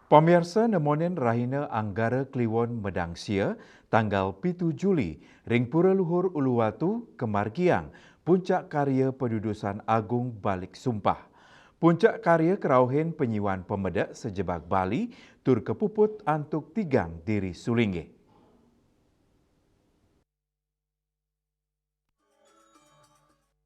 Pemirsa nemonen rahina Anggara Kliwon Medangsia tanggal 7 Juli ring Pura Luhur Uluwatu Kemargiang puncak karya pendudusan agung balik sumpah. Puncak karya kerauhin penyiwan pemedak sejebak Bali tur kepuput antuk tigang diri sulingge.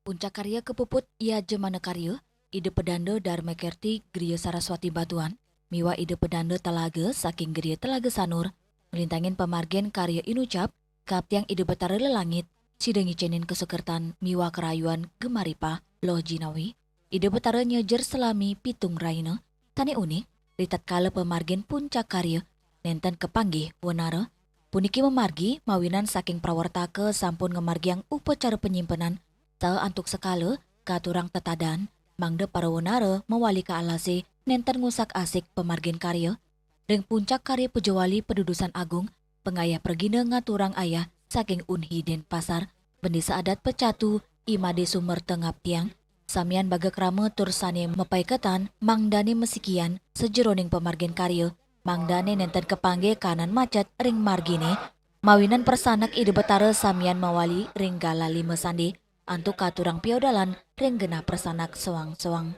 Puncak karya kepuput ia jemana karya, ide pedanda Dharmakerti Griya Saraswati Batuan, miwa ide pedanda Telaga saking Griya Telaga Sanur, melintangin pemargen karya inucap, kaptiang ide betara lelangit, sidengi cenin kesukertan miwa kerayuan Gemaripa, Loh Jinawi, ide betara nyejer selami pitung raina, tani unik, ritat kala pemargen puncak karya, nenten kepanggih wenara, puniki memargi mawinan saking prawartaka sampun ngemargiang upacara penyimpanan antuk sekala katurang tetadan mangde para wenara mewali ka alase nenten ngusak asik pemargen karya ring puncak karya pejawali pedudusan agung pengayah pergina ngaturang ayah saking Unhi Denpasar bendesa adat pecatu imade Sumer Tengap Tiang samian baga krama tur sane mepaiketan mangdane mesikian sejeroning pemargen karya mangdane nenten kepangge kanan macet ring margine mawinan persanak ide betara samian mawali ring gala lima sande antuk katurang piodalan ring genah persanak sewang-sewang.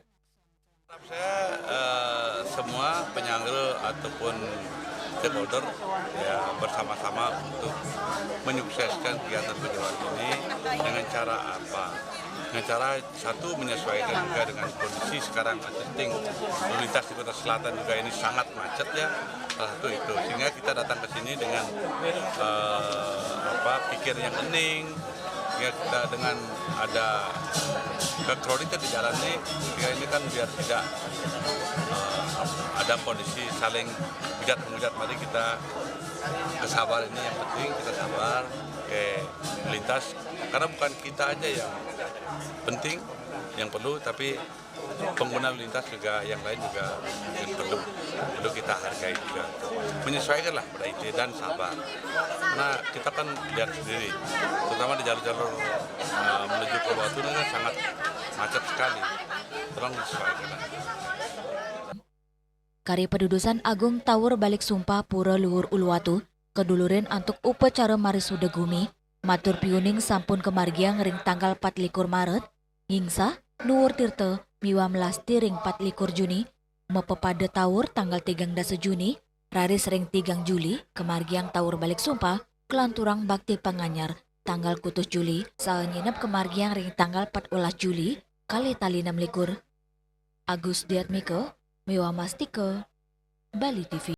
Saya semua penyangga ataupun stakeholder ya bersama-sama untuk menyukseskan kegiatan penjualan ini dengan cara apa? Dengan cara satu menyesuaikan juga dengan kondisi sekarang penting lalu lintas di Kota Selatan juga ini sangat macet ya, salah satu itu sehingga kita datang ke sini dengan pikir yang hening. Ya kita dengan ada kekronikan di jalan ini, ya ini kan biar tidak ada kondisi saling hujat-menghujat. Mari kita kesabar ini yang penting, kita sabar ke melintas karena bukan kita aja yang penting, yang perlu, tapi pengguna lintas juga yang lain juga perlu kita hargai juga. Menyesuaikanlah pada itu dan sabar. Karena kita kan lihat sendiri, terutama di jalur-jalur menuju ke Batu ini kan sangat macet sekali. Tolong disesuaikan. Karya pedudusan agung Tawur Balik Sumpah Pura Luhur Uluwatu keduluren antuk upacara Marisuda Gumi matur piuning sampun kemargiang ring tanggal 24 Maret ngingsa Nuwur Tirta miwa melasti ring 24 Juni mepepada Tawur tanggal 13 Juni raris ring 3 Juli kemargiang Tawur Balik Sumpah kelanturang bakti panganyar tanggal 1 Juli saat nginep kemargiang ring tanggal 14 Juli kali tali 6 likur Agus Diatmiko Miwa Mastika Bali TV.